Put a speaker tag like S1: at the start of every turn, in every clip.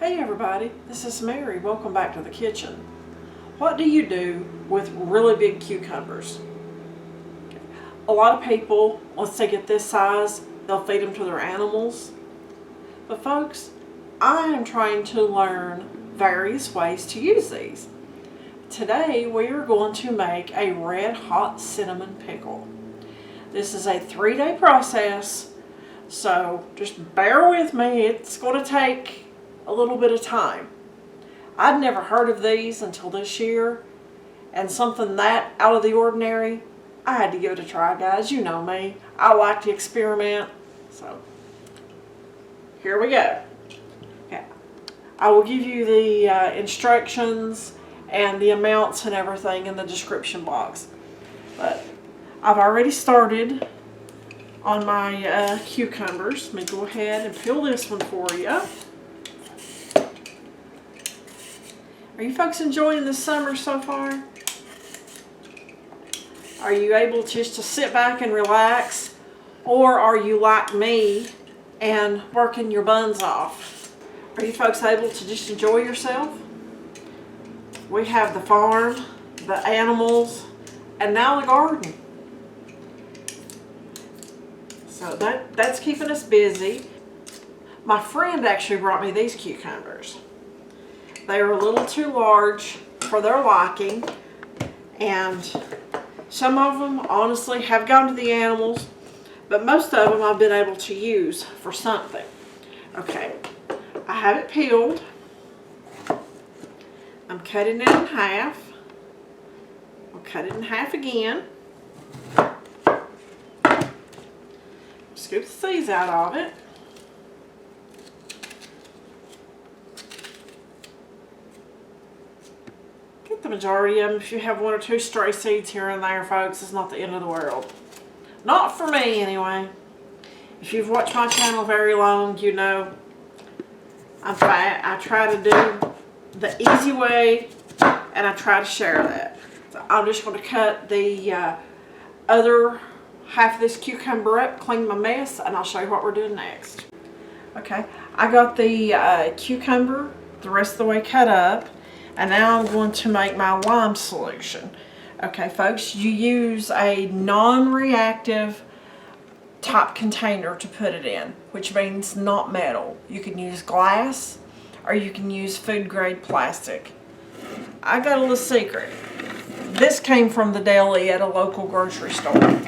S1: Hey everybody, this is Mary. Welcome back to the kitchen. What do you do with really big cucumbers? A lot of people, once they get this size, they'll feed them to their animals. But folks, I am trying to learn various ways to use these. Today we are going to make a red hot cinnamon pickle. This is a 3-day process, so just bear with me. It's going to take a little bit of time. I'd never heard of these until this year, and something that out of the ordinary, I had to give it a try, guys. You know me. I like to experiment, so here we go. Okay. I will give you the instructions and the amounts and everything in the description box. But I've already started on my cucumbers. Let me go ahead and peel this one for you. Are you folks enjoying the summer so far? Are you able just to sit back and relax? Or are you like me and working your buns off? Are you folks able to just enjoy yourself? We have the farm, the animals, and now the garden. So that's keeping us busy. My friend actually brought me these cucumbers. They are a little too large for their liking, and some of them honestly have gone to the animals, but most of them I've been able to use for something. Okay, I have it peeled. I'm cutting it in half. I'll cut it in half again. Scoop the seeds out of it. The majority of them. If you have 1 or 2 stray seeds here and there, folks, it's not the end of the world. Not for me, anyway. If you've watched my channel very long, you know I'm fat. I try to do the easy way, and I try to share that. So I'm just going to cut the other half of this cucumber up, clean my mess, and I'll show you what we're doing next. Okay, I got the cucumber the rest of the way cut up. And now I'm going to make my lime solution. Okay, folks, you use a non-reactive top container to put it in, which means not metal. You can use glass or you can use food grade plastic. I got a little secret. This came from the deli at a local grocery store.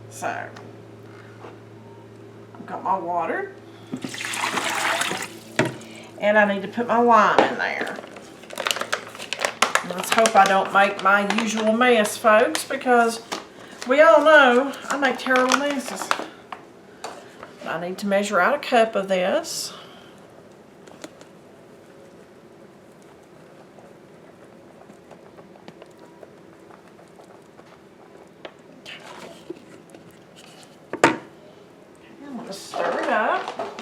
S1: So, I've got my water. And I need to put my lime in there. And let's hope I don't make my usual mess, folks, because we all know I make terrible messes. I need to measure out a cup of this. I'm going to stir it up.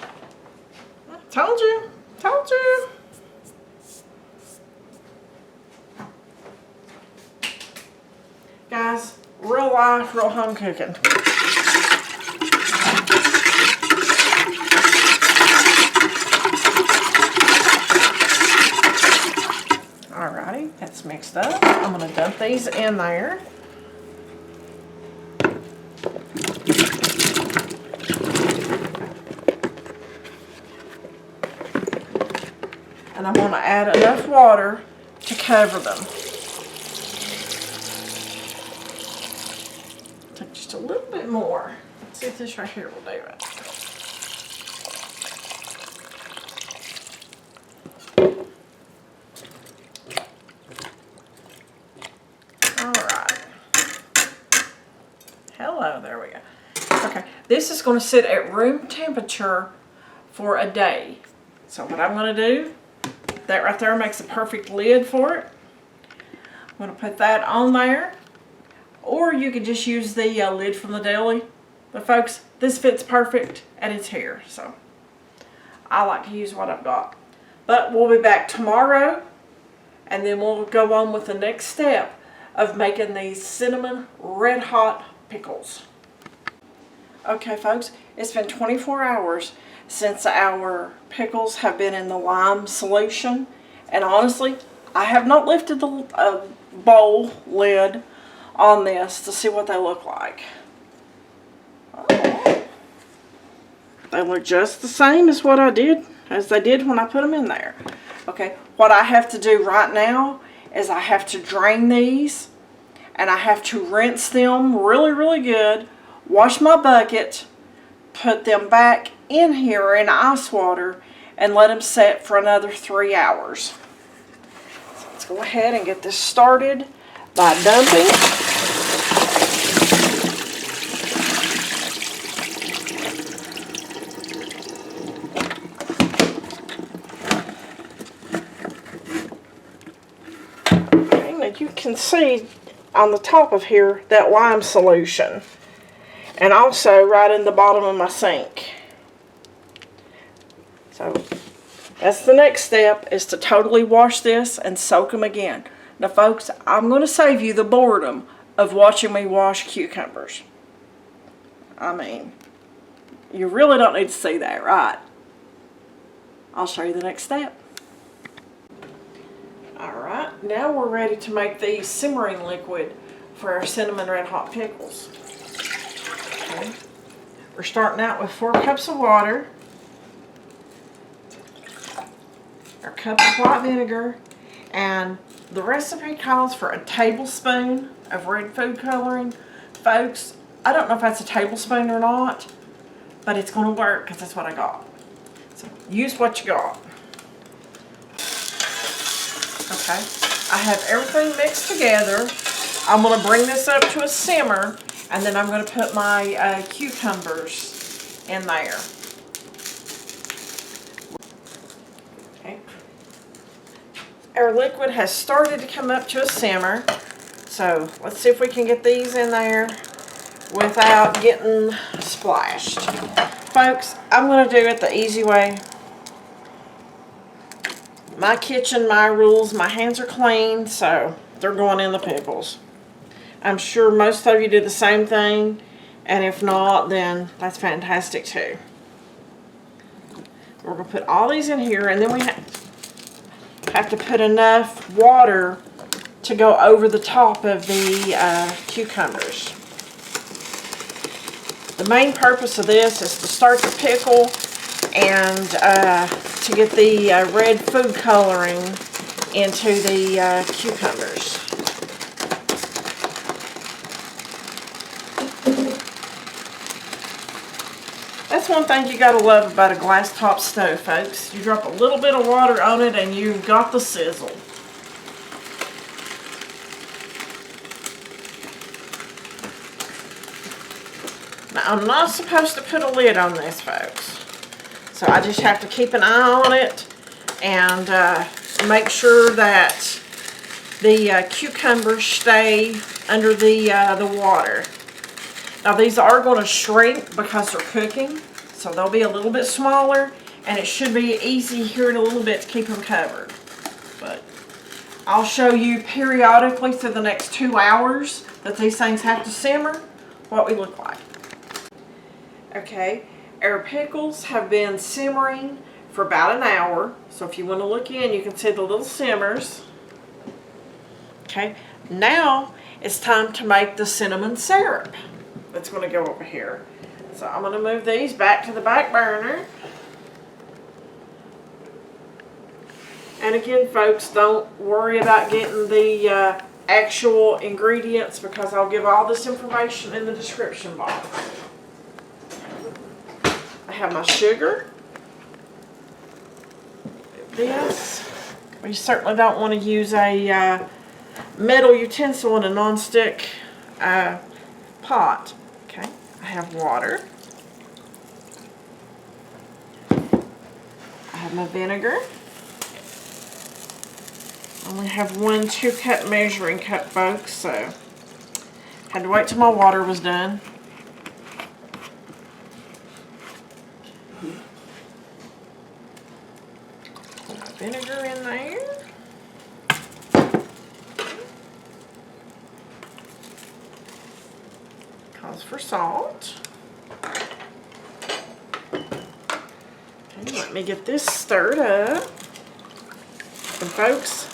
S1: Told you. Told you. Guys, real life, real home cooking. Alrighty, that's mixed up. I'm going to dump these in there. And I'm going to add enough water to cover them. Take just a little bit more. Let's see if this right here will do it. Alright. Hello, there we go. Okay, this is going to sit at room temperature for a day. So what I'm going to do, that right there makes a perfect lid for it. I'm going to put that on there. Or you could just use the lid from the deli. But folks, this fits perfect and it's here. So I like to use what I've got. But we'll be back tomorrow. And then we'll go on with the next step of making these cinnamon red hot pickles. Okay, folks, it's been 24 hours since our pickles have been in the lime solution, and honestly, I have not lifted the bowl lid on this to see what they look like. Oh. They look just the same as they did when I put them in there. Okay, what I have to do right now is I have to drain these, and I have to rinse them really, really good, wash my bucket, put them back in here in ice water, and let them set for another 3 hours. So let's go ahead and get this started by dumping. Okay, now you can see on the top of here that lime solution, and also right in the bottom of my sink. So that's the next step, is to totally wash this and soak them again. Now folks, I'm going to save you the boredom of watching me wash cucumbers. I mean, you really don't need to see that, right? I'll show you the next step. Alright, now we're ready to make the simmering liquid for our cinnamon red hot pickles. Okay. We're starting out with 4 cups of water, our cup of white vinegar, and the recipe calls for a tablespoon of red food coloring. Folks, I don't know if that's a tablespoon or not, but it's going to work because that's what I got. So use what you got. Okay, I have everything mixed together. I'm going to bring this up to a simmer, and then I'm going to put my cucumbers in there. Okay. Our liquid has started to come up to a simmer, so let's see if we can get these in there without getting splashed. Folks, I'm going to do it the easy way. My kitchen, my rules, my hands are clean, so they're going in the pickles. I'm sure most of you do the same thing, and if not, then that's fantastic too. We're going to put all these in here, and then we have to put enough water to go over the top of the cucumbers. The main purpose of this is to start the pickle and to get the red food coloring into the cucumbers. That's one thing you gotta love about a glass top stove, folks. You drop a little bit of water on it and you've got the sizzle. Now, I'm not supposed to put a lid on this, folks. So I just have to keep an eye on it and make sure that the cucumbers stay under the water. Now these are going to shrink because they're cooking, so they'll be a little bit smaller, and it should be easy here in a little bit to keep them covered. But I'll show you periodically through the next 2 hours that these things have to simmer what we look like. Okay, our pickles have been simmering for about an hour, so if you want to look in, you can see the little simmers. Okay, now it's time to make the cinnamon syrup that's going to go over here. So I'm going to move these back to the back burner. And again, folks, don't worry about getting the actual ingredients, because I'll give all this information in the description box. I have my sugar. This. We certainly don't want to use a metal utensil in a non-stick pot. Okay, I have water. I have my vinegar. I only have 1 2-cup measuring cup, folks, so had to wait till my water was done. Put my vinegar in there. Calls for salt. Okay, let me get this stirred up. And folks,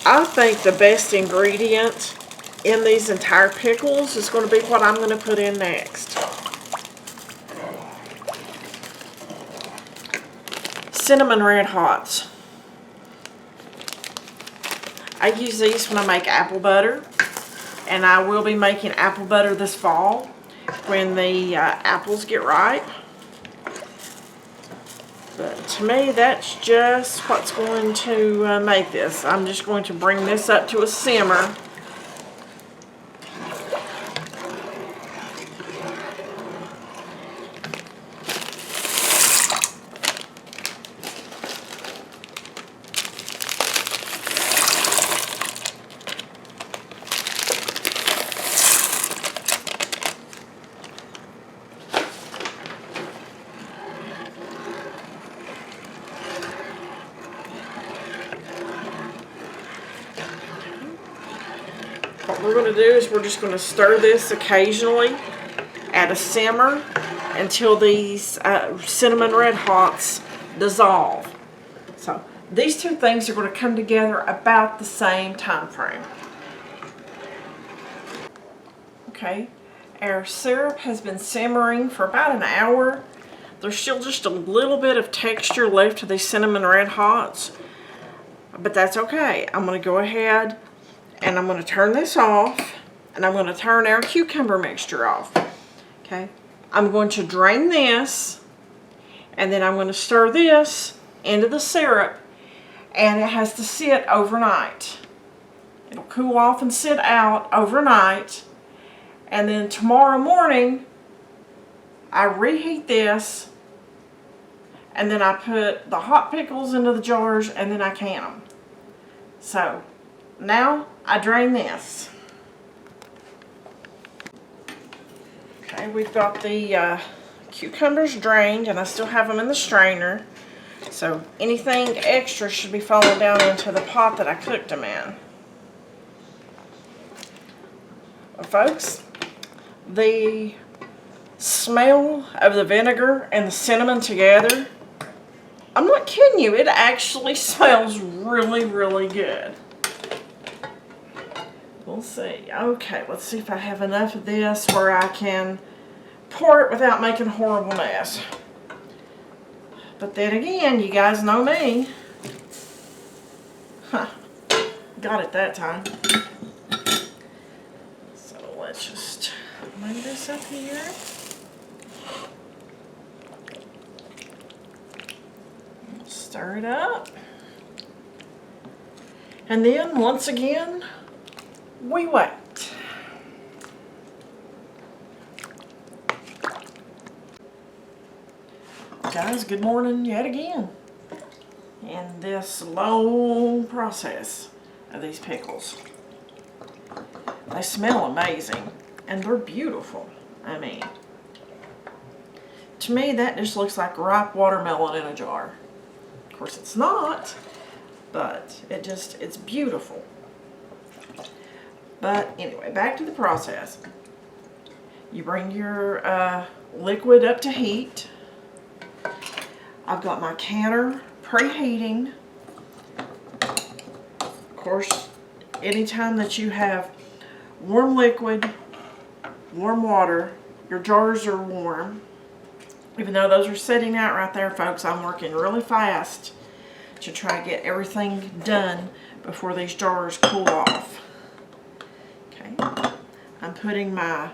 S1: I think the best ingredient in these entire pickles is going to be what I'm going to put in next. Cinnamon Red Hots. I use these when I make apple butter, and I will be making apple butter this fall when the apples get ripe. But to me, that's just what's going to make this. I'm just going to bring this up to a simmer. What we're going to do is we're just going to stir this occasionally at a simmer until these cinnamon red hots dissolve. So these two things are going to come together about the same time frame. Okay, our syrup has been simmering for about an hour. There's still just a little bit of texture left to these cinnamon red hots, but that's okay. I'm going to go ahead and I'm going to turn this off, and I'm going to turn our cucumber mixture off. Okay, I'm going to drain this, and then I'm going to stir this into the syrup, and it has to sit overnight. It'll cool off and sit out overnight, and then tomorrow morning I reheat this, and then I put the hot pickles into the jars, and then I can them. So now I drain this. Okay, we've got the cucumbers drained, and I still have them in the strainer. So anything extra should be falling down into the pot that I cooked them in. Well, folks, the smell of the vinegar and the cinnamon together, I'm not kidding you, it actually smells really, really good. We'll see. Okay, let's see if I have enough of this where I can pour it without making a horrible mess. But then again, you guys know me. Huh. Got it that time. So let's just move this up here. Stir it up. And then, once again, we wait. Guys, good morning yet again. In this long process of these pickles. They smell amazing, and they're beautiful. I mean, to me that just looks like ripe watermelon in a jar. Of course it's not, but it's beautiful. But anyway, back to the process. You bring your liquid up to heat. I've got my canner preheating. Of course, anytime that you have warm liquid, warm water, your jars are warm. Even though those are sitting out right there, folks, I'm working really fast to try to get everything done before these jars cool off. Okay, I'm putting my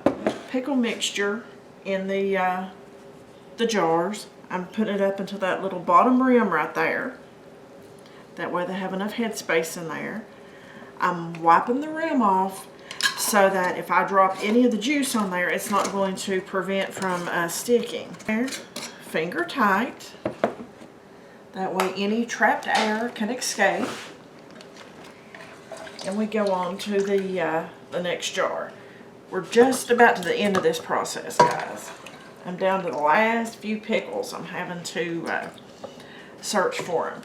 S1: pickle mixture in the jars. I'm putting it up into that little bottom rim right there. That way they have enough headspace in there. I'm wiping the rim off so that if I drop any of the juice on there, it's not going to prevent from sticking. Finger tight. That way any trapped air can escape. And we go on to the next jar. We're just about to the end of this process, guys. I'm down to the last few pickles. I'm having to search for them.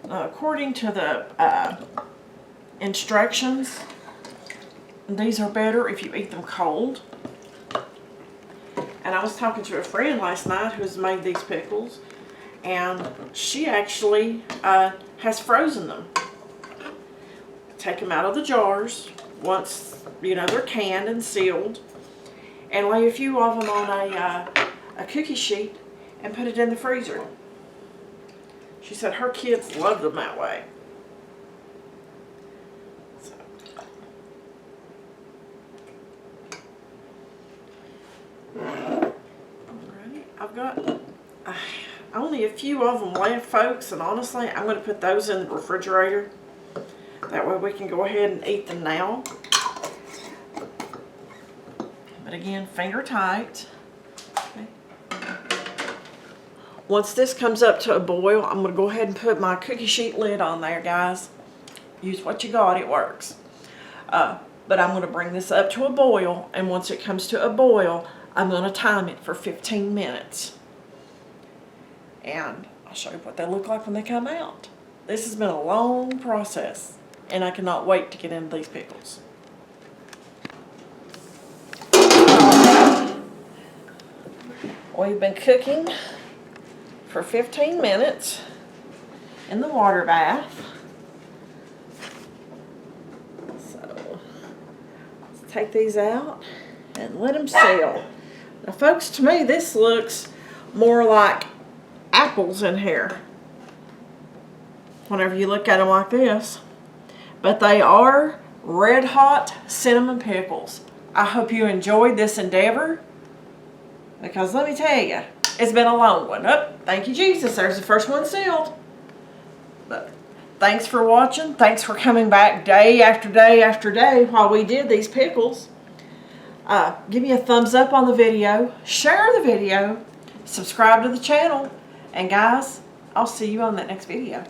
S1: Now, according to the instructions, These are better if you eat them cold. And I was talking to a friend last night who's made these pickles, and she actually has frozen them. Take them out of the jars once, you know, they're canned and sealed, and lay a few of them on a cookie sheet and put it in the freezer. She said her kids love them that way. I've got only a few of them left, folks, and honestly, I'm going to put those in the refrigerator. That way we can go ahead and eat them now. But again, finger tight. Okay. Once this comes up to a boil, I'm going to go ahead and put my cookie sheet lid on there, guys. Use what you got, it works. But I'm going to bring this up to a boil, and once it comes to a boil, I'm going to time it for 15 minutes. And I'll show you what they look like when they come out. This has been a long process, and I cannot wait to get into these pickles. We've been cooking for 15 minutes in the water bath. So let's take these out and let them seal. Now folks, to me this looks more like apples in here whenever you look at them like this. But they are red hot cinnamon pickles. I hope you enjoyed this endeavor, because let me tell you, it's been a long one. Oh, thank you Jesus, there's the first one sealed. But thanks for watching. Thanks for coming back day after day after day while we did these pickles. Give me a thumbs up on the video, share the video, subscribe to the channel, and guys, I'll see you on that next video.